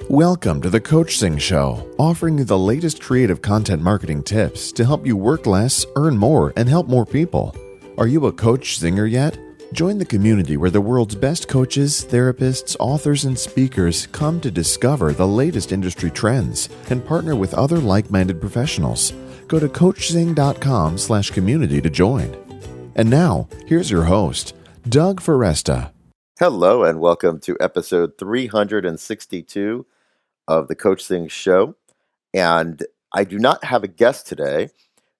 Welcome to the Coachzing Show, offering you the latest creative content marketing tips to help you work less, earn more, and help more people. Are you a coach zinger yet? Join the community where the world's best coaches, therapists, authors, and speakers come to discover the latest industry trends and partner with other like-minded professionals. Go to coachzing.com/community to join. And now, here's your host, Doug Foresta. Hello, and welcome to episode 362 of the Coachzing Show. And I do not have a guest today.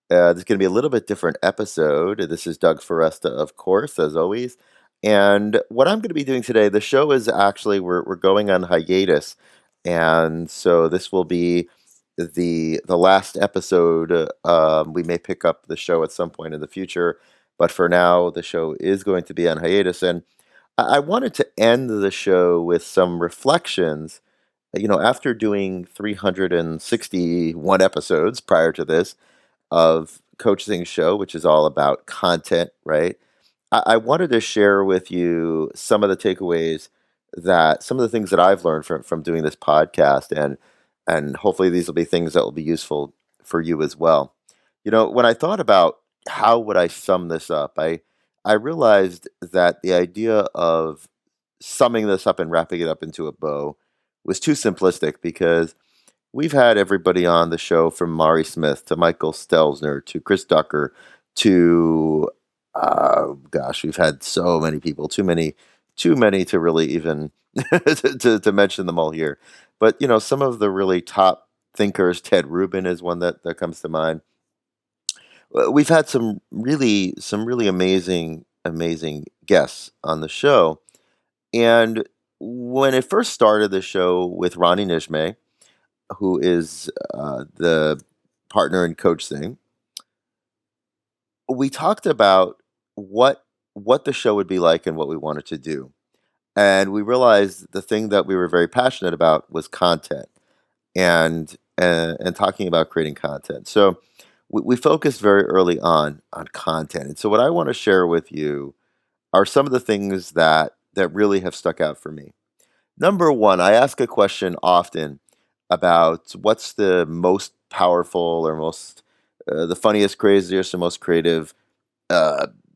This is going to be a little bit different episode. This is Doug Foresta, of course, as always. And what I'm going to be doing today, the show is actually, we're going on hiatus. And so this will be the last episode. We may pick up the show at some point in the future. But for now, the show is going to be on hiatus. And I wanted to end the show with some reflections. After doing 361 episodes prior to this of Coachzing Show, which is all about content, right? I wanted to share with you some of the takeaways some of the things that I've learned from doing this podcast, and hopefully these will be things that will be useful for you as well. When I thought about how would I sum this up, I realized that the idea of summing this up and wrapping it up into a bow was too simplistic, because we've had everybody on the show from Mari Smith to Michael Stelzner to Chris Ducker to, we've had so many people, too many to really even to mention them all here. But, some of the really top thinkers, Ted Rubin is one that comes to mind. We've had some really amazing guests on the show. And when it first started the show with Ronnie Nijme, who is the partner in Coachzing, we talked about what the show would be like and what we wanted to do. And we realized the thing that we were very passionate about was content and talking about creating content. So we focused very early on content. And so what I want to share with you are some of the things that really have stuck out for me. Number one, I ask a question often about what's the most powerful or most, the funniest, craziest, or most creative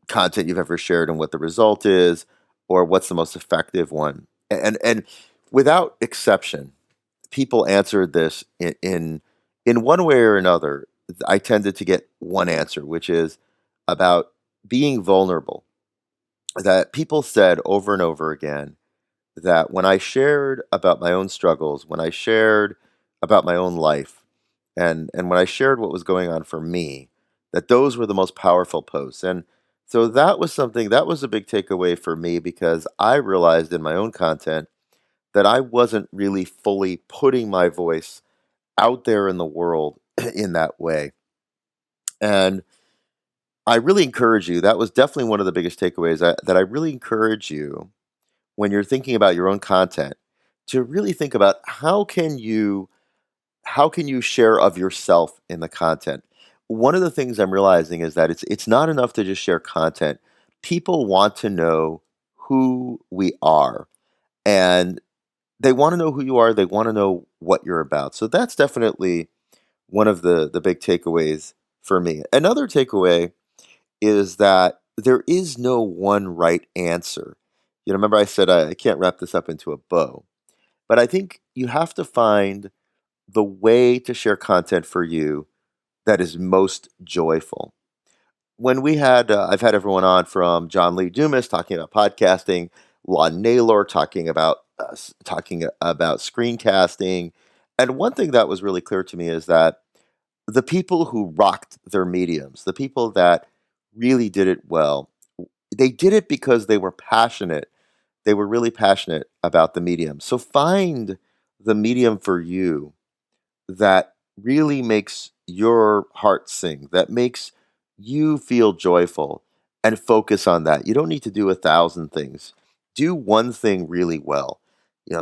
content you've ever shared, and what the result is, or what's the most effective one. And without exception, people answered this in one way or another. I tended to get one answer, which is about being vulnerable. That people said over and over again that when I shared about my own struggles, when I shared about my own life, and when I shared what was going on for me, that those were the most powerful posts. And so that was a big takeaway for me, because I realized in my own content that I wasn't really fully putting my voice out there in the world in that way. And I really encourage you, that was definitely one of the biggest takeaways, that I really encourage you, when you're thinking about your own content, to really think about how can you share of yourself in the content. One of the things I'm realizing is that it's not enough to just share content. People want to know who we are, and they want to know who you are. They want to know what you're about. So that's definitely one of the big takeaways for me. Another takeaway is that there is no one right answer. Remember I said I can't wrap this up into a bow, but I think you have to find the way to share content for you that is most joyful. When I've had everyone on, from John Lee Dumas talking about podcasting, Lon Naylor talking about screencasting, and one thing that was really clear to me is that the people who rocked their mediums, the people that really did it well, they did it because they were passionate. They were really passionate about the medium. So find the medium for you that really makes your heart sing, that makes you feel joyful, and focus on that. You don't need to do 1,000 things. Do one thing really well.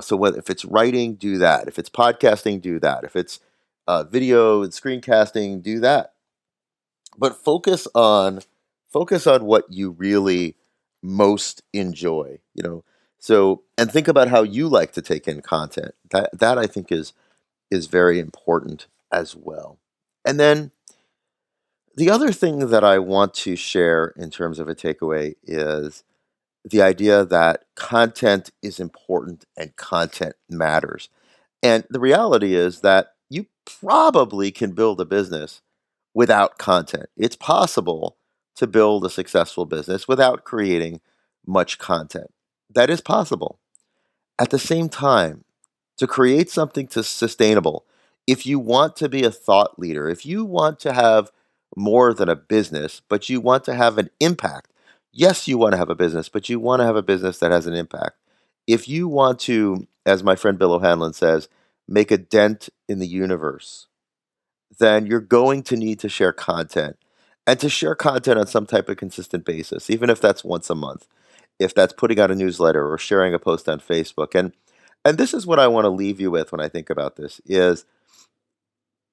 So if it's writing, do that. If it's podcasting, do that. If it's video and screencasting, do that. But focus on what you really most enjoy. So, and think about how you like to take in content. That I think is very important as well. And then the other thing that I want to share in terms of a takeaway is the idea that content is important and content matters. And the reality is that you probably can build a business without content. It's possible to build a successful business without creating much content. That is possible. At the same time, to create something to sustainable, if you want to be a thought leader, if you want to have more than a business, but you want to have an impact. Yes, you want to have a business, but you want to have a business that has an impact. If you want to, as my friend Bill O'Hanlon says, make a dent in the universe, then you're going to need to share content and to share content on some type of consistent basis, even if that's once a month, if that's putting out a newsletter or sharing a post on Facebook. And this is what I want to leave you with when I think about this is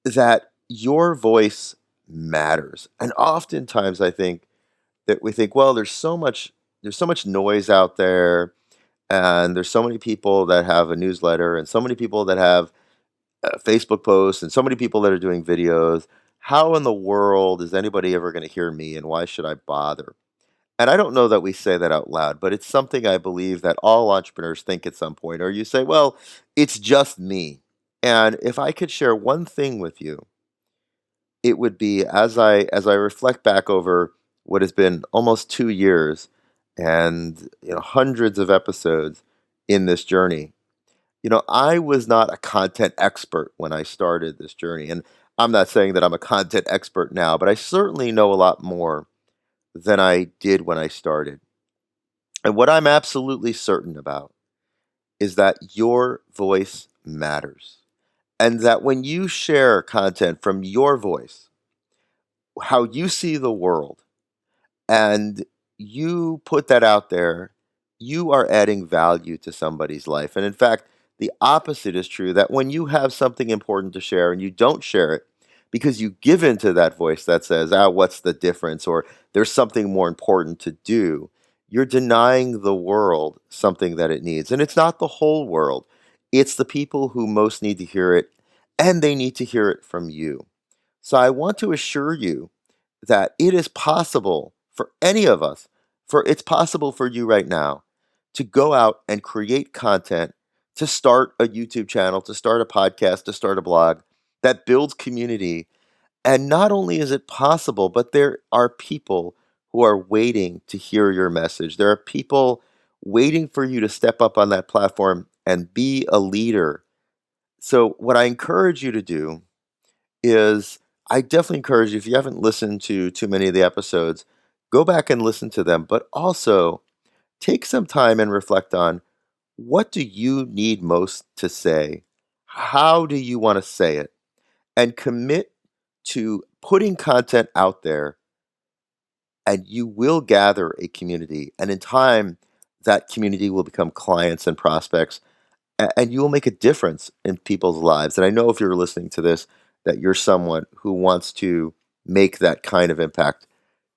that your voice matters. And oftentimes I think that we think, well, there's so much noise out there, and there's so many people that have a newsletter and so many people that have Facebook posts and so many people that are doing videos. How in the world is anybody ever going to hear me, and why should I bother? And I don't know that we say that out loud, but it's something I believe that all entrepreneurs think at some point. Or you say, well, it's just me. And if I could share one thing with you, it would be as I reflect back over what has been almost 2 years and hundreds of episodes in this journey. I was not a content expert when I started this journey. And I'm not saying that I'm a content expert now, but I certainly know a lot more than I did when I started. And what I'm absolutely certain about is that your voice matters. And that when you share content from your voice, how you see the world, and you put that out there, you are adding value to somebody's life. And in fact, the opposite is true, that when you have something important to share and you don't share it because you give into that voice that says, what's the difference? Or there's something more important to do, you're denying the world something that it needs. And it's not the whole world, it's the people who most need to hear it, and they need to hear it from you. So I want to assure you that it is possible for any of us, for it's possible for you right now to go out and create content, to start a YouTube channel, to start a podcast, to start a blog that builds community. And not only is it possible, but there are people who are waiting to hear your message. There are people waiting for you to step up on that platform and be a leader. So, what I encourage you to do is I definitely encourage you, if you haven't listened to too many of the episodes, go back and listen to them, but also take some time and reflect on, what do you need most to say? How do you want to say it? And commit to putting content out there, and you will gather a community. And in time, that community will become clients and prospects, and you will make a difference in people's lives. And I know if you're listening to this, that you're someone who wants to make that kind of impact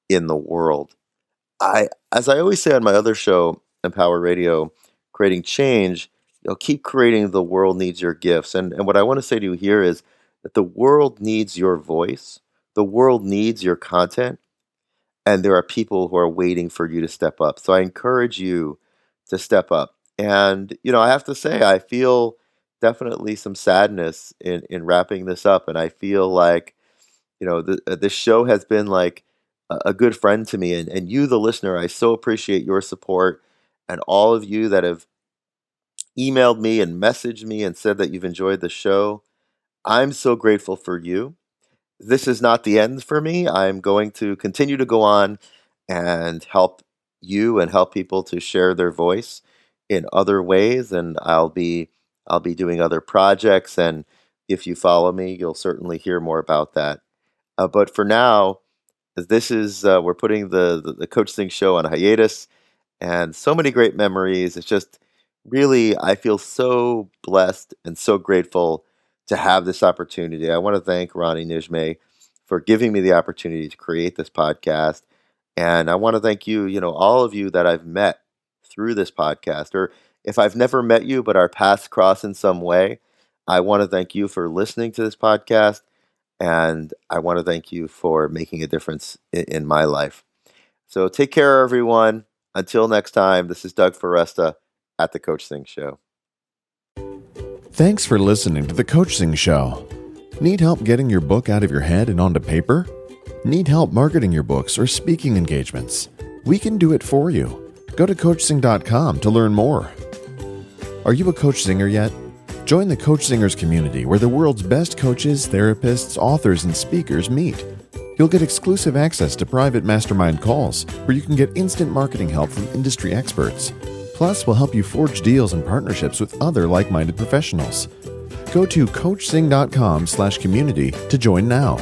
in the world. As I always say on my other show, Empower Radio, creating change, keep creating. The world needs your gifts. And what I want to say to you here is that the world needs your voice, the world needs your content, and there are people who are waiting for you to step up. So I encourage you to step up. And I have to say, I feel definitely some sadness in wrapping this up, and I feel like this show has been like a good friend to me, and you, the listener, I so appreciate your support, and all of you that have emailed me and messaged me and said that you've enjoyed the show. I'm so grateful for you. This is not the end for me. I'm going to continue to go on and help you and help people to share their voice in other ways, and I'll be doing other projects, and if you follow me, you'll certainly hear more about that. But for now, this is we're putting the Coachzing Show on a hiatus, and so many great memories. It's just really, I feel so blessed and so grateful to have this opportunity. I want to thank Ronnie Nijme for giving me the opportunity to create this podcast. And I want to thank you, all of you that I've met through this podcast, or if I've never met you but our paths cross in some way, I want to thank you for listening to this podcast, and I want to thank you for making a difference in my life. So take care, everyone. Until next time, this is Doug Foresta at the Coachzing Show. Thanks for listening to the Coachzing Show. Need help getting your book out of your head and onto paper? Need help marketing your books or speaking engagements? We can do it for you. Go to Coachzing.com to learn more. Are you a coach zinger yet? Join the Coach Zingers community where the world's best coaches, therapists, authors, and speakers meet. You'll get exclusive access to private mastermind calls where you can get instant marketing help from industry experts. Plus, we'll help you forge deals and partnerships with other like-minded professionals. Go to Coachzing.com/community to join now.